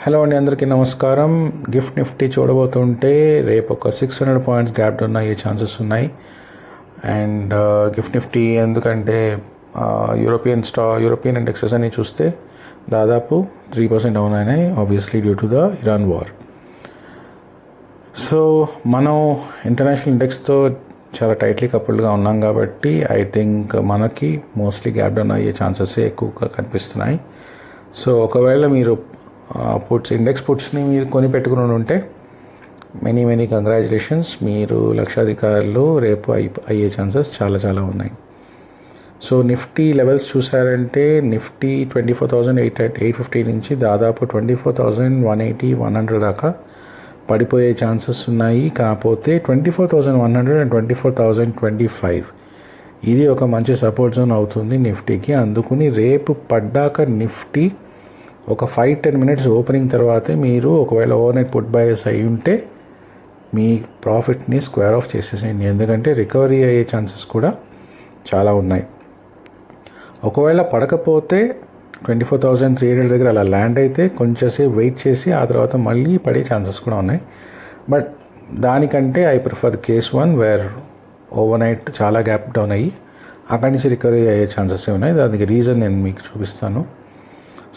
Hello అండి, అందరికీ నమస్కారం. గిఫ్ట్ నిఫ్టీ చూడబోతుంటే రేపు ఒక 600 పాయింట్స్ గ్యాప్ డౌన్ అయ్యే ఛాన్సెస్ ఉన్నాయి. అండ్ గిఫ్ట్ నిఫ్టీ ఎందుకంటే యూరోపియన్ ఇండెక్సెస్ అని చూస్తే దాదాపు 3% డౌన్ అయినాయి, obviously due to the Iran war. So మనం ఇంటర్నేషనల్ ఇండెక్స్తో చాలా టైట్లీ కపుల్డ్గా ఉన్నాం కాబట్టి ఐ థింక్ మనకి మోస్ట్లీ గ్యాప్ డౌన్ అయ్యే ఛాన్సెస్ ఎక్కువగా కనిపిస్తున్నాయి. సో ఒకవేళ మీరు ఇండెక్స్ పుట్స్ని మీరు కొని పెట్టుకుని ఉంటే మెనీ కంగ్రాచులేషన్స్, మీరు లక్షాధికారులు రేపు అయ్యే ఛాన్సెస్ చాలా ఉన్నాయి. సో నిఫ్టీ లెవెల్స్ చూసారంటే నిఫ్టీ 24,850 నుంచి దాదాపు 24,180, 100 దాకా పడిపోయే ఛాన్సెస్ ఉన్నాయి. కాకపోతే 24,100 అండ్ 24,025 ఇది ఒక మంచి సపోర్ట్ జోన్ అవుతుంది నిఫ్టీకి. అందుకుని రేపు పడ్డాక నిఫ్టీ ఒక 5-10 మినిట్స్ ఓపెనింగ్ తర్వాతే మీరు ఒకవేళ ఓవర్నైట్ పుట్ బయర్స్ అయి ఉంటే మీ ప్రాఫిట్ని స్క్వేర్ ఆఫ్ చేసేసేయండి, ఎందుకంటే రికవరీ అయ్యే ఛాన్సెస్ కూడా చాలా ఉన్నాయి. ఒకవేళ పడకపోతే 24,300 దగ్గర అలా ల్యాండ్ అయితే కొంచెంసేపు వెయిట్ చేసి ఆ తర్వాత మళ్ళీ పడే ఛాన్సెస్ కూడా ఉన్నాయి. బట్ దానికంటే I prefer case 1 where overnight చాలా గ్యాప్ డౌన్ అయ్యి అక్కడి నుంచి రికవరీ అయ్యే ఛాన్సెస్ ఉన్నాయి. దానికి రీజన్ నేను మీకు చూపిస్తాను.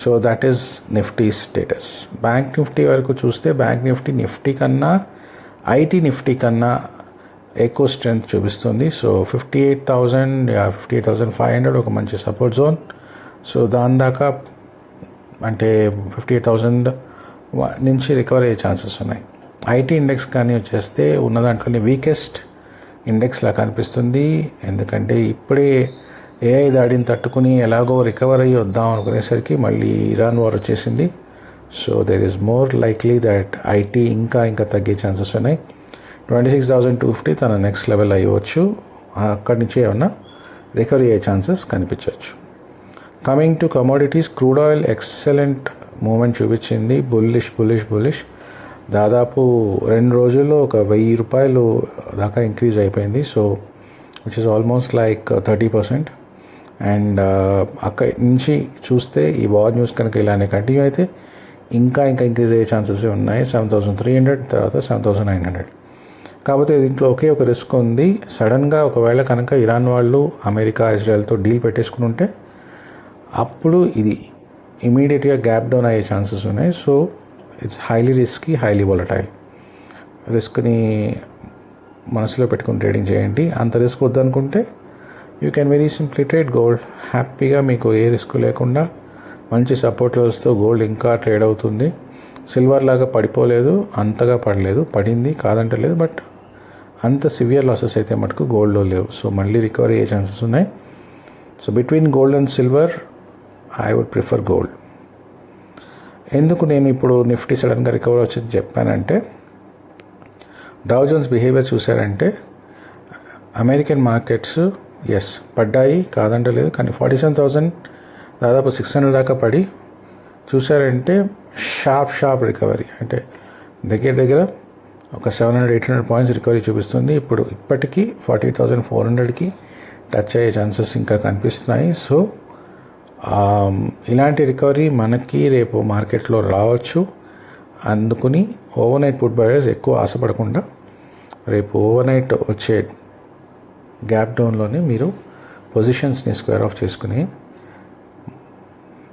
So that is Nifty status. Bank Nifty వరకు చూస్తే బ్యాంక్ నిఫ్టీ కన్నా ఐటీ నిఫ్టీ కన్నా ఎక్కువ స్ట్రెంత్ చూపిస్తుంది. సో 58,500 ఒక మంచి సపోర్ట్ జోన్. సో దాని దాకా అంటే 58,000 నుంచి రికవర్ అయ్యే ఛాన్సెస్ ఉన్నాయి. ఐటీ ఇండెక్స్ కానీ వచ్చేస్తే ఉన్న దాంట్లోనే వీకెస్ట్ ఇండెక్స్లా కనిపిస్తుంది, ఎందుకంటే ఇప్పుడే ఏఐ దాడిని తట్టుకుని ఎలాగో రికవర్ అయ్యి వద్దాం అనుకునేసరికి మళ్ళీ ఇరాన్ వార్ వచ్చేసింది. So there is more likely that IT ఇంకా తగ్గే ఛాన్సెస్ ఉన్నాయి. 26,250 తన నెక్స్ట్ లెవెల్ అయ్యవచ్చు, అక్కడి నుంచి ఏమన్నా రికవరీ అయ్యే ఛాన్సెస్ కనిపించవచ్చు. Coming to commodities, crude oil excellent movement చూపించింది, బుల్లిష్ దాదాపు 2 రోజుల్లో ఒక $1,000 దాకా ఇంక్రీజ్ అయిపోయింది. So which is almost like 30%. And అక్కడి నుంచి చూస్తే ఈ వార్ న్యూస్ కనుక ఇలానే కంటిన్యూ అయితే ఇంకా ఇంక్రీజ్ అయ్యే ఛాన్సెస్ ఉన్నాయి. 7,300 తర్వాత 7,900. కాకపోతే దీంట్లో ఒకే ఒక రిస్క్ ఉంది. సడన్గా ఒకవేళ కనుక ఇరాన్ వాళ్ళు అమెరికా ఇజ్రాయెల్తో డీల్ పెట్టేసుకుని ఉంటే అప్పుడు ఇది ఇమీడియట్గా గ్యాప్ డౌన్ అయ్యే ఛాన్సెస్ ఉన్నాయి. So it's highly risky, highly volatile. రిస్క్ని మనసులో పెట్టుకుని ట్రేడింగ్ చేయండి. అంత రిస్క్ వద్దనుకుంటే you can very simply trade gold. హ్యాపీగా మీకు ఏ రిస్క్ లేకుండా మంచి సపోర్ట్ లెవెల్స్తో గోల్డ్ ఇంకా ట్రేడ్ అవుతుంది. సిల్వర్ లాగా పడిపోలేదు, అంతగా పడలేదు, పడింది కాదంటలేదు, బట్ అంత సివియర్ లాసెస్ అయితే మటుకు గోల్డ్లో లేవు. సో మళ్ళీ రికవరీ అయ్యే ఛాన్సెస్ ఉన్నాయి. So between gold and silver I would prefer gold. ఎందుకు నేను ఇప్పుడు నిఫ్టీ సడన్గా రికవర్ వచ్చింది చెప్పానంటే, డౌ జోన్స్ బిహేవియర్ చూసారంటే అమెరికన్ మార్కెట్స్ పడ్డాయి కాదంటలేదు, కానీ 47,000 దాదాపు 600 దాకా పడి చూసారంటే షార్ప్ రికవరీ, అంటే దగ్గర ఒక 700-800 పాయింట్స్ రికవరీ చూపిస్తుంది. ఇప్పటికీ 40,400కి టచ్ అయ్యే ఛాన్సెస్ ఇంకా కనిపిస్తున్నాయి. సో ఇలాంటి రికవరీ మనకి రేపు మార్కెట్లో రావచ్చు. అందుకుని ఓవర్నైట్ పుట్ బయర్స్ ఎక్కువ ఆశపడకుండా రేపు ఓవర్నైట్ వచ్చే గ్యాప్ డౌన్లోనే మీరు పొజిషన్స్ని స్క్వేర్ ఆఫ్ చేసుకుని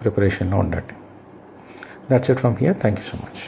ప్రిపరేషన్లో ఉండండి. That's it from here. Thank you so much.